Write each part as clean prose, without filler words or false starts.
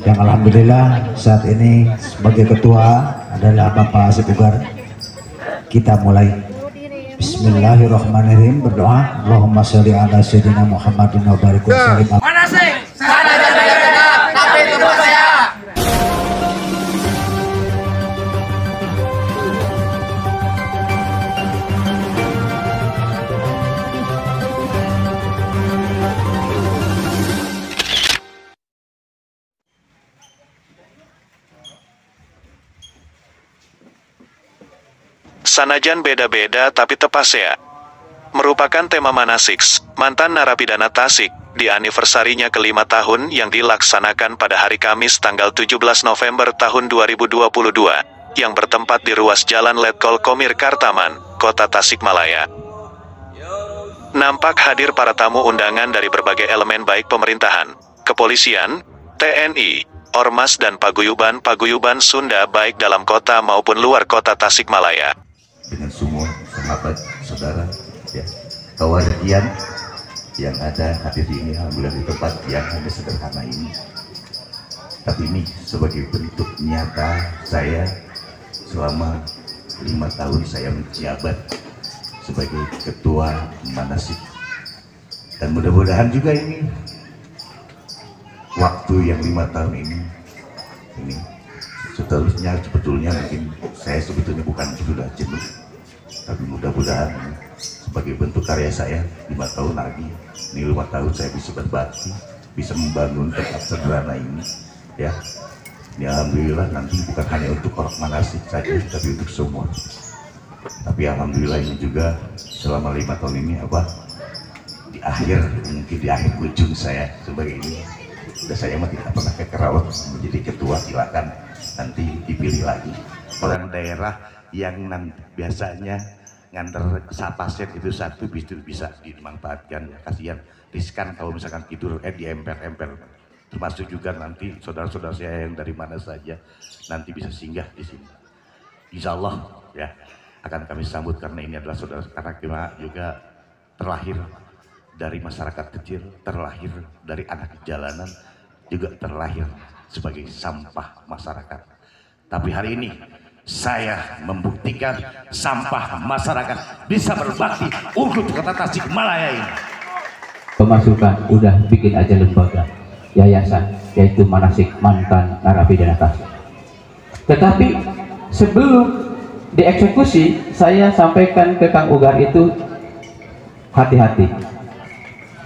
yang alhamdulillah saat ini sebagai ketua adalah Bapak Asep Ugar. Kita mulai. Bismillahirrahmanirrahim. Berdoa, Allahumma sholli ala sayyidina Muhammadin wa barik wa sallim. Manasik, sana beda-beda, tapi tempat saya. Sanajan beda-beda tapi tepasea merupakan tema Manasiks, mantan narapidana Tasik, di anniversary-nya ke-5 tahun yang dilaksanakan pada hari Kamis tanggal 17 November tahun 2022, yang bertempat di ruas Jalan Letkol Komir Kartaman, Kota Tasikmalaya. Nampak hadir para tamu undangan dari berbagai elemen baik pemerintahan, kepolisian, TNI, Ormas dan paguyuban Sunda baik dalam kota maupun luar kota Tasikmalaya. Dengan semua sahabat, saudara, ya, kawardian yang ada hadir di ini, alhamdulillah di tempat yang hanya sederhana ini. Tapi ini sebagai bentuk nyata saya selama 5 tahun saya menjabat sebagai ketua Manasik. Dan mudah-mudahan juga ini waktu yang 5 tahun ini seterusnya sebetulnya mungkin saya sebetulnya bukan sudah jenuh, tapi mudah-mudahan sebagai bentuk karya saya 5 tahun lagi, ini 5 tahun saya bisa berbakti, bisa membangun tempat sederhana ini, ya. Ini alhamdulillah nanti bukan hanya untuk orang Manasik saja, tapi untuk semua. Tapi alhamdulillah ini juga selama 5 tahun ini di akhir ujung saya sebagai ini. Sudah saya mah tidak pernah ke Kerawang menjadi ketua, silakan nanti dipilih lagi. Orang daerah yang biasanya nganter sapasien itu satu bisa dimanfaatkan, ya kasihan riskan kalau misalkan tidur di emper-emper. Termasuk juga nanti saudara-saudara saya yang dari mana saja nanti bisa singgah di sini. Insya Allah ya akan kami sambut karena ini adalah saudara, karena kita juga terlahir dari masyarakat kecil, terlahir dari anak jalanan, juga terlahir sebagai sampah masyarakat. Tapi hari ini saya membuktikan sampah masyarakat bisa berbakti untuk kota Tasikmalaya ini. Pemasukan udah bikin aja lembaga yayasan, yaitu Manasik mantan narapidana Tasik. Tetapi sebelum dieksekusi, saya sampaikan ke Kang Ugar itu hati-hati.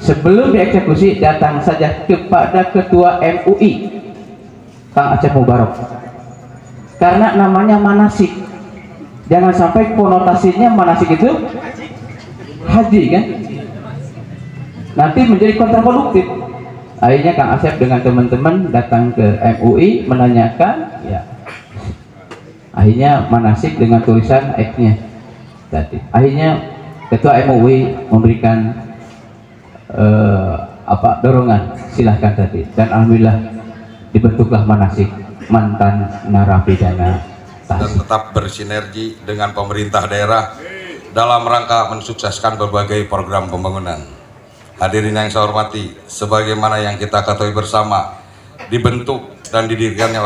Sebelum dieksekusi, datang saja kepada Ketua MUI, Kang Acep Mubarok. Karena namanya Manasik. Jangan sampai konotasinya Manasik itu haji kan? Nanti menjadi kontraproduktif. Akhirnya Kang Acep dengan teman-teman datang ke MUI menanyakan, ya. Akhirnya Manasik dengan tulisan X-nya tadi. Akhirnya Ketua MUI memberikan dorongan, silahkan tadi, dan alhamdulillah dibentuklah Manasik mantan narapidana Tasik. Dan tetap bersinergi dengan pemerintah daerah dalam rangka mensukseskan berbagai program pembangunan. Hadirin yang saya hormati, sebagaimana yang kita ketahui bersama, dibentuk dan didirikannya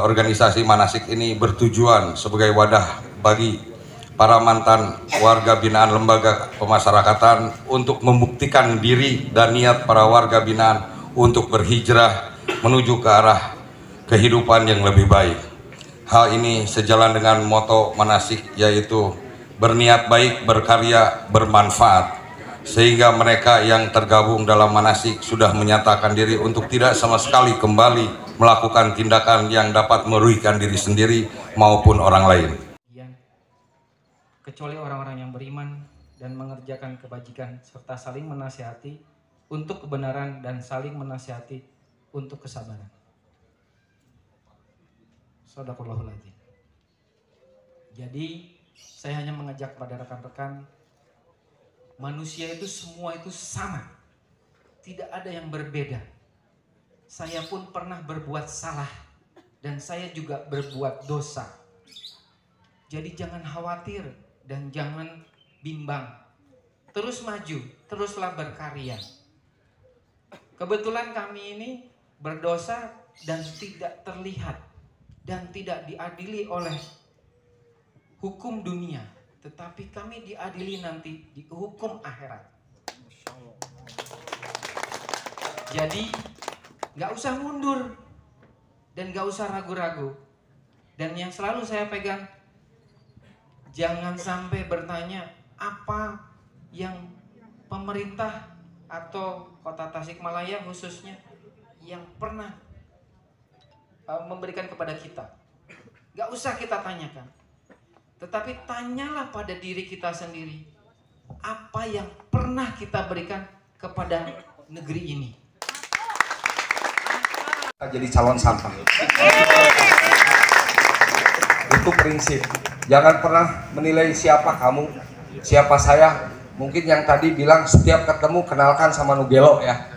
organisasi Manasik ini bertujuan sebagai wadah bagi para mantan warga binaan lembaga pemasyarakatan untuk membuktikan diri dan niat para warga binaan untuk berhijrah menuju ke arah kehidupan yang lebih baik. Hal ini sejalan dengan moto Manasik, yaitu berniat baik, berkarya, bermanfaat. Sehingga mereka yang tergabung dalam Manasik sudah menyatakan diri untuk tidak sama sekali kembali melakukan tindakan yang dapat merugikan diri sendiri maupun orang lain. Kecuali orang-orang yang beriman dan mengerjakan kebajikan serta saling menasihati untuk kebenaran dan saling menasihati untuk kesabaran. Shadaqallahul adzim. Jadi saya hanya mengajak pada rekan-rekan, manusia itu semua itu sama, tidak ada yang berbeda. Saya pun pernah berbuat salah dan saya juga berbuat dosa. Jadi jangan khawatir dan jangan bimbang, terus maju, teruslah berkarya. Kebetulan kami ini berdosa dan tidak terlihat dan tidak diadili oleh hukum dunia, tetapi kami diadili nanti di hukum akhirat. Jadi nggak usah mundur dan nggak usah ragu-ragu. Dan yang selalu saya pegang, jangan sampai bertanya apa yang pemerintah atau Kota Tasikmalaya khususnya yang pernah memberikan kepada kita. Nggak usah kita tanyakan, tetapi tanyalah pada diri kita sendiri, apa yang pernah kita berikan kepada negeri ini. Jadi calon sampah. Itu prinsip. Jangan pernah menilai siapa kamu, siapa saya. Mungkin yang tadi bilang setiap ketemu kenalkan sama Nugelo ya.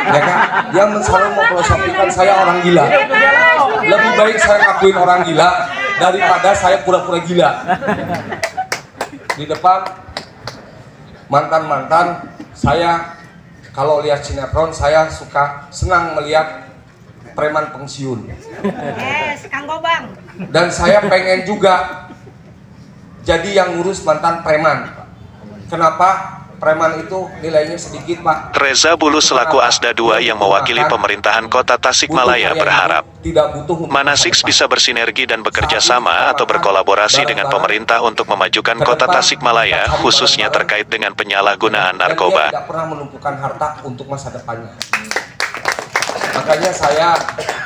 Ya kan? Dia selalu memfilosofikan saya orang gila. Lebih baik saya ngakuin orang gila daripada saya pura-pura gila. Di depan mantan-mantan saya kalau lihat sinetron saya suka senang melihat preman pensiun. Kang Gobang. Dan saya pengen juga jadi yang ngurus mantan preman. Kenapa? Preman itu nilainya sedikit, Pak. Reza Bulu selaku Asda II yang mewakili pemerintahan Kota Tasikmalaya berharap Manasiks bisa bersinergi dan bekerja sama atau berkolaborasi dengan pemerintah untuk memajukan Kota Tasikmalaya, khususnya terkait dengan penyalahgunaan narkoba. Dia tidak pernah menumpukan harta untuk masa depannya. Makanya saya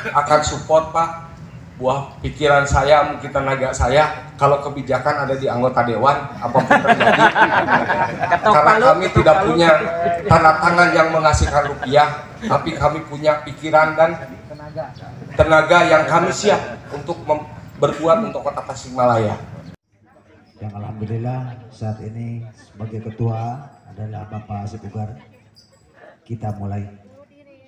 akan support, Pak, buah pikiran saya, mungkin tenaga saya, kalau kebijakan ada di anggota dewan, apapun terjadi. Karena kami tidak punya tanda tangan yang menghasilkan rupiah, tapi kami punya pikiran dan tenaga yang kami siap untuk berbuat untuk Kota Tasikmalaya. Yang alhamdulillah saat ini sebagai ketua adalah Bapak Asep Ugar. Kita mulai.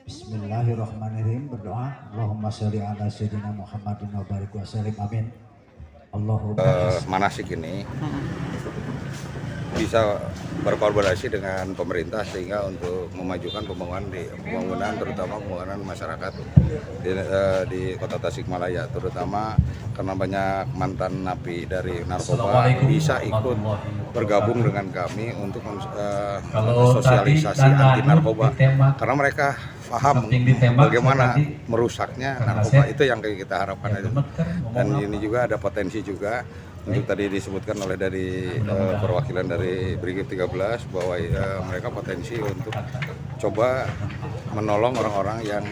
Bismillahirrahmanirrahim, berdoa Allahumma sholli ala sayyidina Muhammadin wa barik wa sallim, amin. Allahumma Manasik ini bisa berkolaborasi dengan pemerintah sehingga untuk memajukan pembangunan terutama pembangunan masyarakat di Kota Tasikmalaya, terutama karena banyak mantan napi dari narkoba bisa ikut bergabung dengan kami untuk sosialisasi anti narkoba, karena mereka paham bagaimana merusaknya narkoba. Itu yang kita harapkan. Dan ini juga ada potensi juga untuk tadi disebutkan oleh dari perwakilan dari Brigif 13 bahwa mereka potensi untuk coba menolong orang-orang yang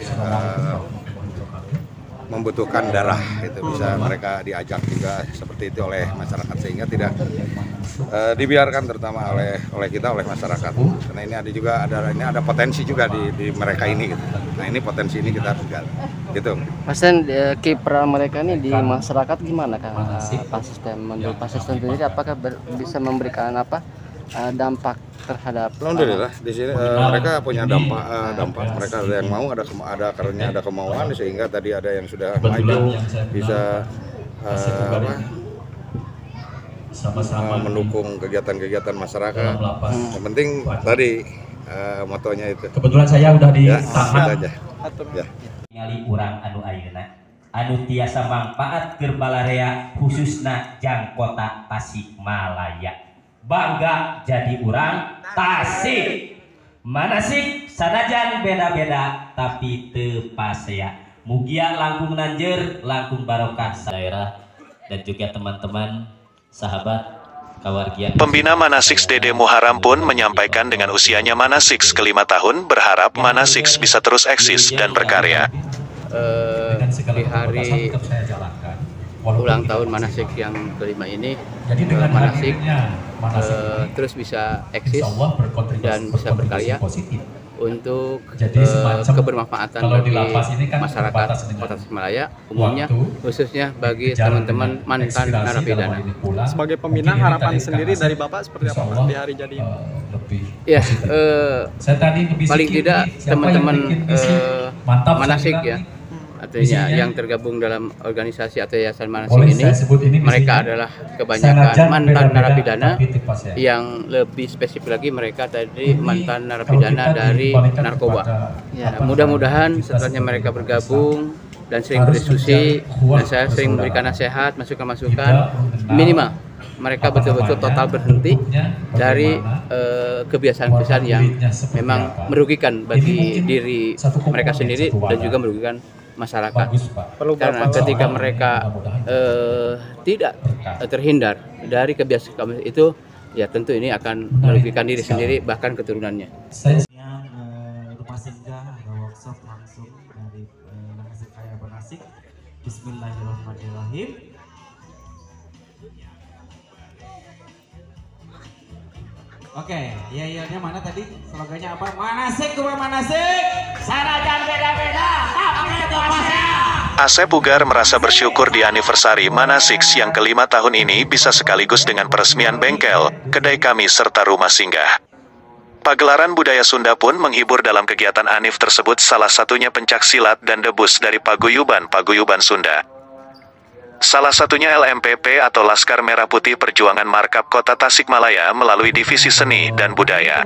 membutuhkan darah, itu bisa mereka diajak juga seperti itu oleh masyarakat, sehingga tidak dibiarkan terutama oleh kita, oleh masyarakat. Karena ini ada potensi juga di mereka ini gitu. Nah, ini potensi ini kita harus gali gitu. Pasien kiprah mereka ini di masyarakat gimana, Kang? Pak Sistem, menurut Pak Sistem sendiri apakah bisa memberikan dampak terhadap? Alhamdulillah di sini mereka punya dampak. Mereka ada yang mau, ada kemauan, sehingga tadi ada yang sudah maju bisa mendukung kegiatan-kegiatan masyarakat. Yang penting tadi motonya itu. Kebetulan saya udah ditahan. Ya. Ningali urang anu ayeuna anu tiasa mangpaat keur balarea khususna jang Kota Tasikmalaya. Bangga jadi urang Tasik. Manasik sanajan beda-beda tapi teu pasea. Mugia langkung nanjeur, langkung barokah daerah dan juga teman-teman sahabat kawargian. Pembina Manasiks Dede Muharam pun menyampaikan dengan usianya Manasiks ke-5 tahun berharap Manasiks bisa terus eksis dan berkarya. Di hari ulang tahun Manasik yang kelima ini, Manasik terus bisa eksis dan bisa berkarya untuk kebermanfaatan bagi masyarakat Kota Tasikmalaya umumnya, khususnya bagi teman-teman mantan narapidana. Sebagai pembina, harapan sendiri dari Bapak seperti apa di hari jadi ini? Ya, paling tidak teman-teman Manasik ya Artinya yang tergabung dalam organisasi atau yayasan Manasik ini mereka adalah kebanyakan mantan narapidana, yang lebih spesifik lagi mereka tadi mantan narapidana dari narkoba. Ya, mudah-mudahan setelahnya mereka bergabung dan sering berdiskusi dan saya sering memberikan nasihat, masukan-masukan, minimal mereka betul-betul total berhenti dari kebiasaan-kebiasaan yang memang merugikan bagi diri mereka sendiri dan juga merugikan masyarakat. Karena ketika mereka tidak terhindar dari kebiasaan itu, ya tentu ini akan merugikan diri sendiri bahkan keturunannya. Rumah singgah ada workshop langsung dari Manasik Kaya Manasik. Bismillahirrahmanirrahim. Oke, yel-yelnya mana tadi? Slogannya apa? Manasik kumaha Manasik, sanajan beda-beda, tapi tetap saya. Asep Ugar merasa bersyukur di anniversary Manasik yang ke-5 tahun ini bisa sekaligus dengan peresmian bengkel, kedai kami serta rumah singgah. Pagelaran budaya Sunda pun menghibur dalam kegiatan Anif tersebut, salah satunya pencak silat dan debus dari paguyuban Sunda. Salah satunya LMPP atau Laskar Merah Putih Perjuangan Markap Kota Tasikmalaya melalui Divisi Seni dan Budaya.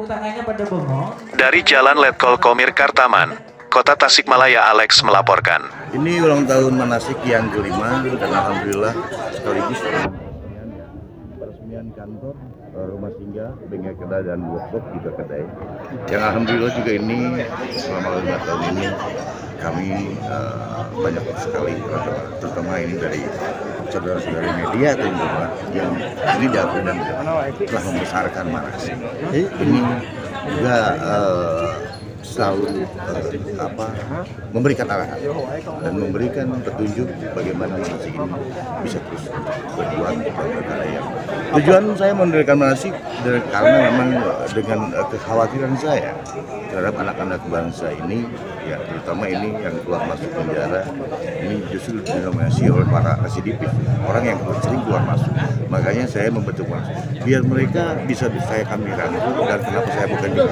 Dari Jalan Letkol Komir Kartaman, Kota Tasikmalaya, Alex melaporkan. Ini ulang tahun Manasik yang ke-5 dan alhamdulillah sekaligus peresmian kantor, rumah singgah, bengkel kedai dan workshop juga kedai. Yang alhamdulillah juga ini selama 5 tahun ini kami banyak sekali, terutama ini dari saudara-saudari media tentunya yang ini dan telah membesarkan Manasik. Ini juga selalu memberikan arahan dan memberikan petunjuk bagaimana Manasik ini bisa terus berjuang dan berkarya. Tujuan saya mendirikan Manasik karena memang dengan kekhawatiran saya terhadap anak-anak bangsa ini, ya terutama ini yang keluar masuk penjara, ini justru didominasi oleh para residivis, orang yang sering keluar masuk. Makanya saya membentuk Manasik biar mereka bisa kami rangkul, dan kenapa saya bukan di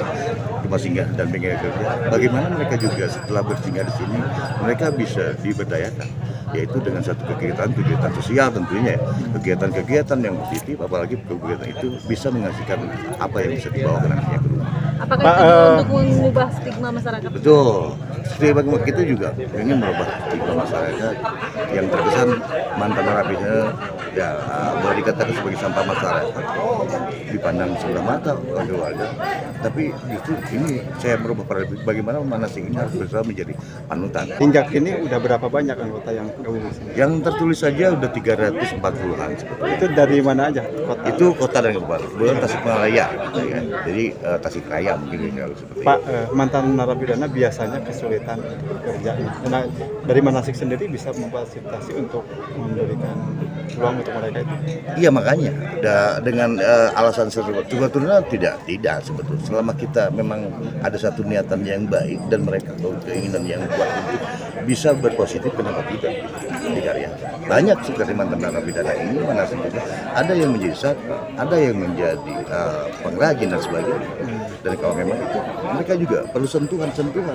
rumah singgah dan bengkel kerja, bagaimana mereka juga setelah bersinggah di sini mereka bisa diberdayakan, yaitu dengan satu kegiatan sosial tentunya, kegiatan-kegiatan yang positif, apalagi kegiatan itu bisa menghasilkan apa yang bisa dibawa ke nantinya ke rumah. Apakah itu untuk mengubah stigma masyarakat? Betul, stigma kita juga ingin merubah stigma masyarakat yang terkesan mantan narapidana ya boleh dikatakan sebagai sampah masyarakat, dipandang sebelah mata oleh keluarga. Tapi justru ini saya merubah paradigma bagaimana Manasik ini harus berusaha menjadi panutan. Hingga kini udah berapa banyak anggota yang gabung di sini? Yang tertulis saja udah 340-an. Itu dari mana aja? Kota? Itu kota dan kabupaten Tasikmalaya. Ya. Jadi Tasikmalaya mungkin kalau seperti Pak, mantan narapidana biasanya kesulitan kerja. Nah, dari Manasik sendiri bisa memfasilitasi untuk memberikan ruang untuk mereka itu? Iya, makanya dengan alasan sebetulnya tidak sebetulnya. Selama kita memang ada satu niatan yang baik dan mereka keinginan yang kuat untuk bisa berpositif, kenapa tidak dikarya. Banyak seperti mantan narapidana ini Manasik itu ada yang menjadi satpam, ada yang menjadi pengrajin dan sebagainya. Dan kalau memang itu mereka juga perlu sentuhan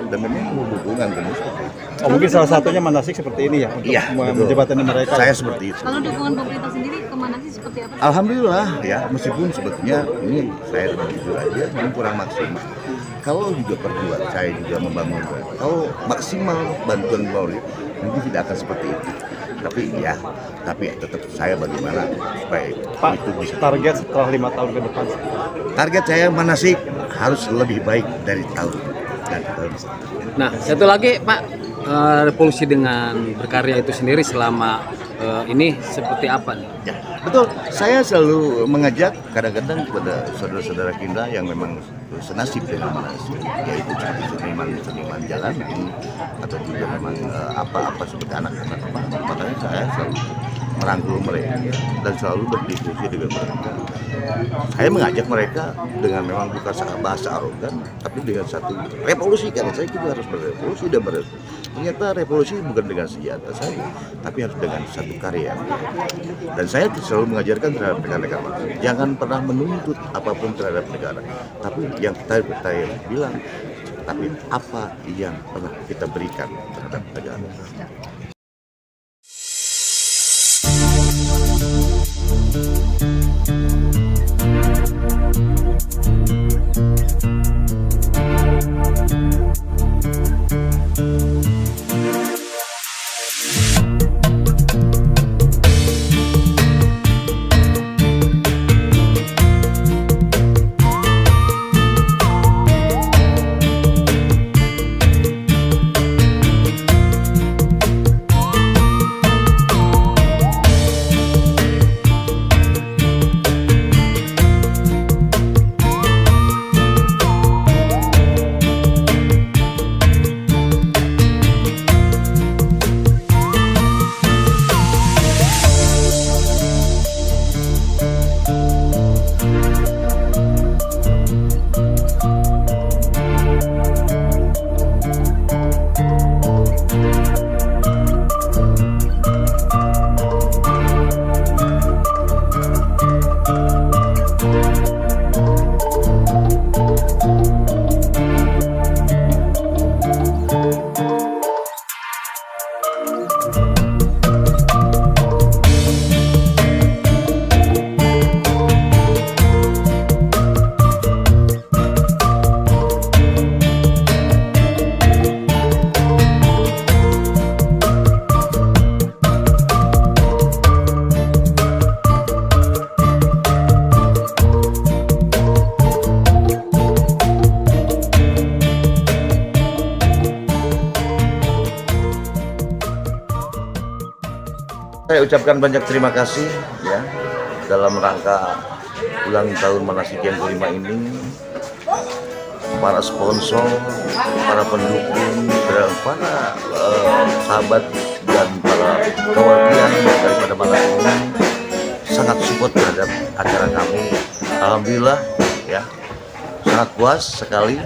dan memang hubungan dengan seperti itu. Oh, mungkin salah satunya Manasik seperti ini ya untuk menjembatani mereka. Saya seperti itu. Kalau dukungan pemerintah sendiri ke Manasik seperti apa? Alhamdulillah ya, meskipun sebetulnya ini saya jujur aja ini kurang maksimal. Kalau juga perbuatan saya juga membangun, kalau maksimal bantuan Polri mungkin tidak akan seperti itu. Tapi tetap saya bagaimana supaya Pak, itu bisa. Target setelah 5 tahun ke depan. Target saya Manasik harus lebih baik dari tahun. Nah, satu lagi Pak, revolusi dengan berkarya itu sendiri selama ini seperti apa nih? Ya, betul. Saya selalu mengajak kadang-kadang kepada saudara-saudara kita yang memang senasib dengan Manasik, yaitu seperti seniman jalan ini, atau juga memang apa seperti anak-anak. Makanya saya selalu merangkul mereka dan selalu berdiskusi dengan mereka. Saya mengajak mereka dengan memang bukan bahasa arogan, tapi dengan satu revolusi. Karena saya juga harus berevolusi dan ternyata revolusi bukan dengan senjata saja, tapi harus dengan satu karya. Dan saya selalu mengajarkan terhadap rekan-rekan, jangan pernah menuntut apapun terhadap negara. Tapi yang saya bilang, tapi apa yang pernah kita berikan terhadap negara. Saya ucapkan banyak terima kasih ya dalam rangka ulang tahun Manasik yang kelima ini, para sponsor, para pendukung, dan para sahabat dan para kewakilan daripada Manasik ini sangat support terhadap acara kami. Alhamdulillah ya, sangat puas sekali.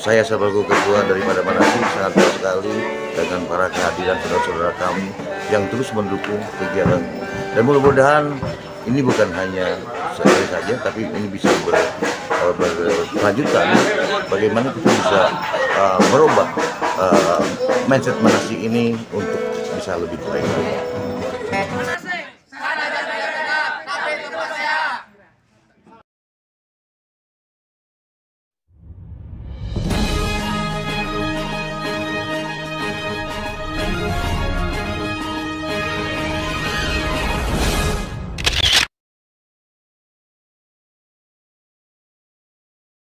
Saya sebagai ketua daripada Manasik sangat puas sekali dengan para kehadiran saudara-saudara kami yang terus mendukung kegiatan. Dan mudah-mudahan ini bukan hanya sekali saja, tapi ini bisa berkelanjutan. Bagaimana kita bisa merubah mindset Manasik ini untuk bisa lebih baik.